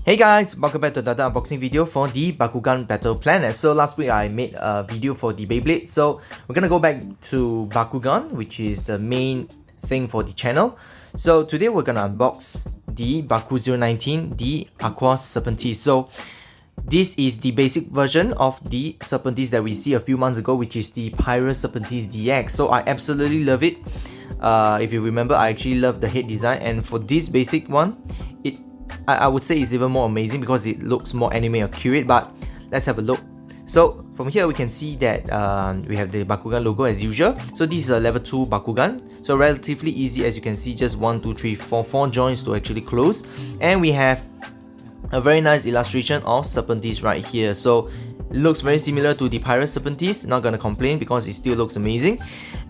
Hey guys, welcome back to another unboxing video for the Bakugan Battle Planet. So last week I made a video for the Beyblade, so we're gonna go back to Bakugan, which is the main thing for the channel. So today we're gonna unbox the BAKU019, the AQUOS Serpenteze. So this is the basic version of the Serpenteze that we see a few months ago, which is the Pirate Serpenteze DX. So I absolutely love it. If you remember, I actually love the head design, and for this basic one, I would say it's even more amazing because it looks more anime accurate. But let's have a look. So from here we can see that we have the Bakugan logo as usual. So this is a level 2 Bakugan, so relatively easy, as you can see, just 1, 2, 3, 4 joints to actually close. And we have a very nice illustration of Serpenteze right here. So it looks very similar to the Pirate Serpenteze. Not gonna complain because it still looks amazing.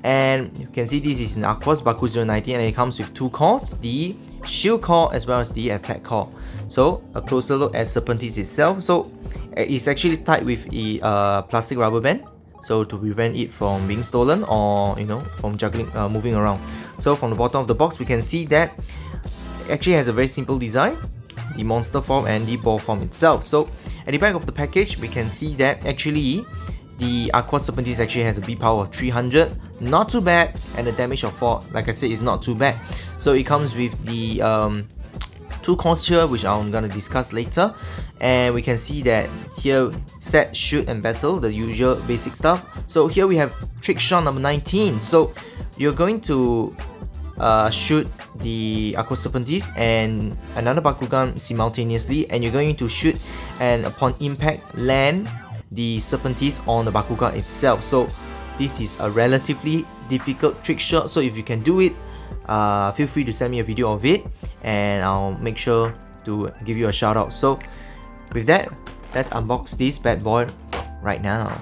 And you can see this is an AQUOS BAKU019, and it comes with two cores, the shield core as well as the attack core. So a closer look at Serpenteze itself. So it's actually tied with a plastic rubber band, so to prevent it from being stolen or from juggling, moving around. So from the bottom of the box we can see that it actually has a very simple design, the monster form and the ball form itself. So at the back of the package we can see that actually the AQUOS Serpenteze actually has a B power of 300, not too bad, and the damage of 4, like I said, is not too bad. So it comes with the two cores here, which I'm gonna discuss later. And we can see that here, set, shoot and battle, the usual basic stuff. So here we have trick shot number 19. So you're going to shoot the AQUOS Serpenteze and another Bakugan simultaneously, and you're going to shoot and upon impact land the Serpenteze on the Bakugan itself. So this is a relatively difficult trick shot, so if you can do it, feel free to send me a video of it and I'll make sure to give you a shout out. So with that, let's unbox this bad boy right now.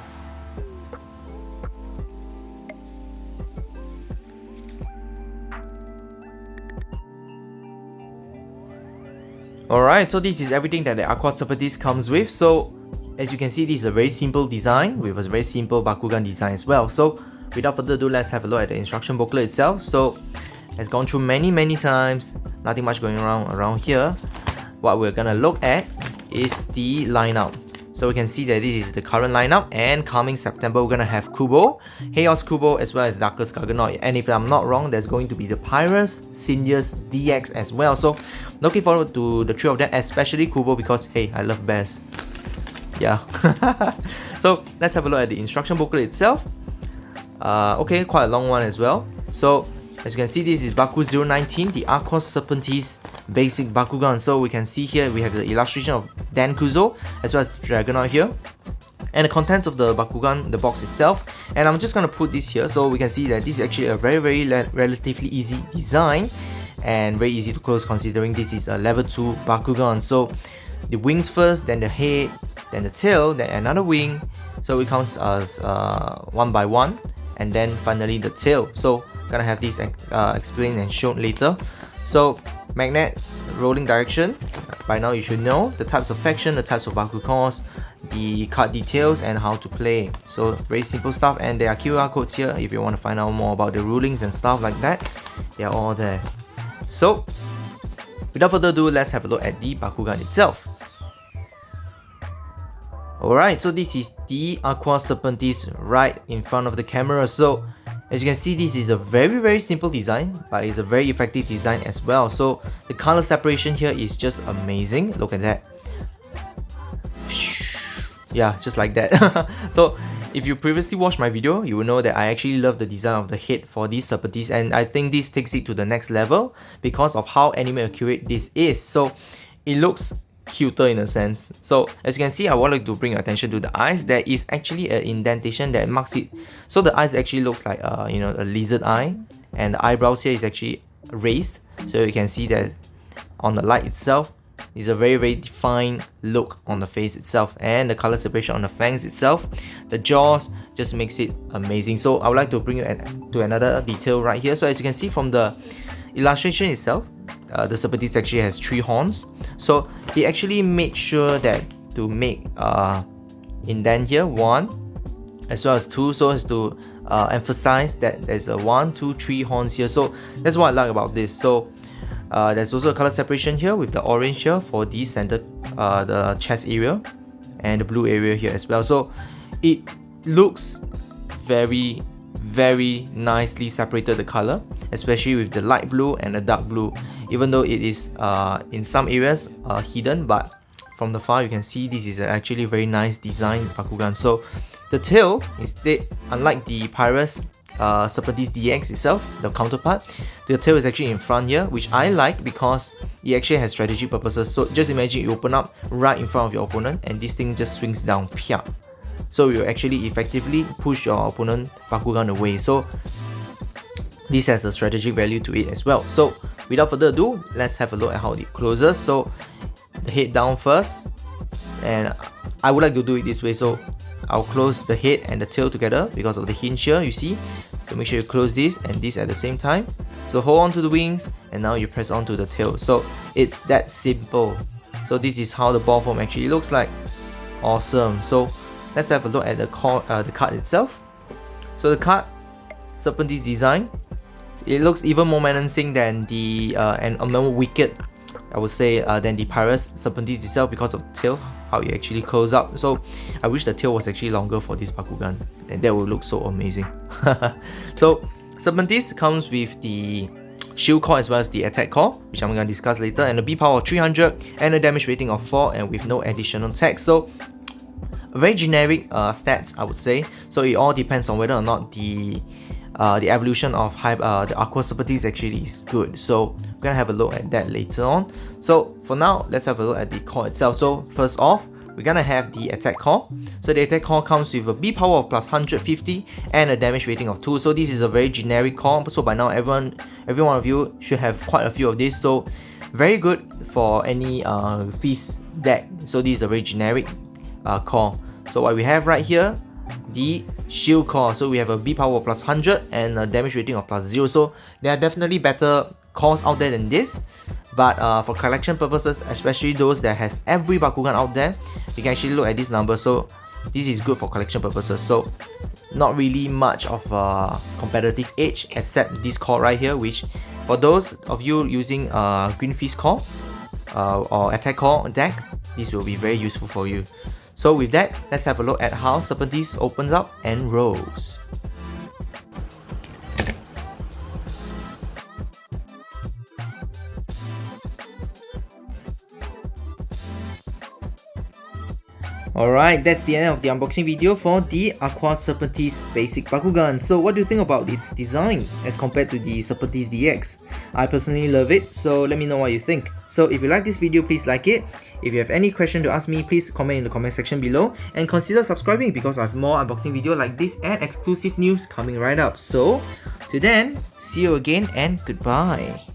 Alright, so this is everything that the AQUOS Serpenteze comes with. So as you can see, this is a very simple design with a very simple Bakugan design as well. So without further ado, let's have a look at the instruction booklet itself. So it's gone through many times, nothing much going around here. What we're gonna look at is the lineup. So we can see that this is the current lineup, and coming September we're gonna have Kubo, Chaos Kubo, as well as Darkest Gargonoid. And if I'm not wrong, there's going to be the Pirates Seniors DX as well. So looking forward to the three of them, especially Kubo, because hey, I love bears. Yeah. So let's have a look at the instruction booklet itself. Okay, quite a long one as well. So as you can see, this is BAKU019, the AQUOS Serpenteze basic Bakugan. So we can see here we have the illustration of Dan Kuzo as well as Dragonoid here, and the contents of the Bakugan, the box itself. And I'm just gonna put this here so we can see that this is actually a very relatively easy design and very easy to close, considering this is a level 2 Bakugan. So the wings first, then the head, then the tail, then another wing. So it counts as one by one, and then finally the tail. So gonna have this explained and shown later. So magnet, rolling direction, by now you should know the types of faction, the types of Bakugans, the card details and how to play. So very simple stuff, and there are QR codes here if you want to find out more about the rulings and stuff like that. They are all there. So without further ado, let's have a look at the Bakugan itself. Alright, so this is the AQUOS Serpenteze right in front of the camera. So as you can see, this is a very simple design, but it's a very effective design as well. So the color separation here is just amazing. Look at that. Yeah, just like that. So if you previously watched my video, you will know that I actually love the design of the head for this Serpenteze, and I think this takes it to the next level because of how anime accurate this is. So it looks cuter in a sense. So as you can see, I would like to bring attention to the eyes. There is actually an indentation that marks it. So the eyes actually looks like a lizard eye, and the eyebrows here is actually raised. So you can see that on the light itself is a very defined look on the face itself, and the color separation on the fangs itself, the jaws just makes it amazing. So I would like to bring you to another detail right here. So as you can see from the illustration itself, the Serpenteze actually has 3 horns. So he actually made sure that to make indent here 1 as well as 2, so as to emphasize that there's a 1, 2, 3 horns here. So that's what I like about this. So There's also a color separation here with the orange here for the center, the chest area, and the blue area here as well. So it looks very nicely separated, the color, especially with the light blue and the dark blue, even though it is in some areas hidden, but from the far you can see this is actually a very nice design Bakugan. So the tail, instead, unlike the Pyrus Serpenteze DX itself, the counterpart, the tail is actually in front here, which I like because it actually has strategic purposes. So just imagine you open up right in front of your opponent and this thing just swings down, pia. So you actually effectively push your opponent Bakugan away. So this has a strategic value to it as well. So without further ado, let's have a look at how it closes. So the head down first, and I would like to do it this way. So I'll close the head and the tail together because of the hinge here, you see. So make sure you close this and this at the same time. So hold on to the wings and now you press on to the tail. So it's that simple. So this is how the ball form actually looks like. Awesome. So let's have a look at the card itself. So the card, Serpenteze design, it looks even more menacing than the and more wicked, I would say, than the Pyrus Serpenteze itself because of the tail, how it actually curls up. So I wish the tail was actually longer for this Bakugan, and that would look so amazing. So Serpenteze comes with the shield core as well as the attack core, which I'm going to discuss later, and a B power of 300 and a damage rating of 4, and with no additional text. So a very generic stats, I would say. So it all depends on whether or not the evolution of the AQUOS Serpenteze actually is good. So we're gonna have a look at that later on. So for now, let's have a look at the core itself. So first off, we're gonna have the attack core. So the attack core comes with a B power of plus 150 and a damage rating of 2. So this is a very generic core. So by now, every one of you should have quite a few of this. So very good for any feast deck. So this is a very generic core. So what we have right here, the shield core. So we have a B power of plus 100 and a damage rating of plus 0. So there are definitely better cores out there than this, but for collection purposes, especially those that has every Bakugan out there, you can actually look at this number. So this is good for collection purposes. So not really much of a competitive edge except this core right here, which for those of you using Green Fist core or attack core deck, this will be very useful for you. So with that, let's have a look at how Serpenteze opens up and rolls. Alright, that's the end of the unboxing video for the AQUOS Serpenteze basic Bakugan. So what do you think about its design as compared to the Serpenteze DX? I personally love it, so let me know what you think. So if you like this video, please like it. If you have any question to ask me, please comment in the comment section below, and consider subscribing because I have more unboxing video like this and exclusive news coming right up. So till then, see you again and goodbye.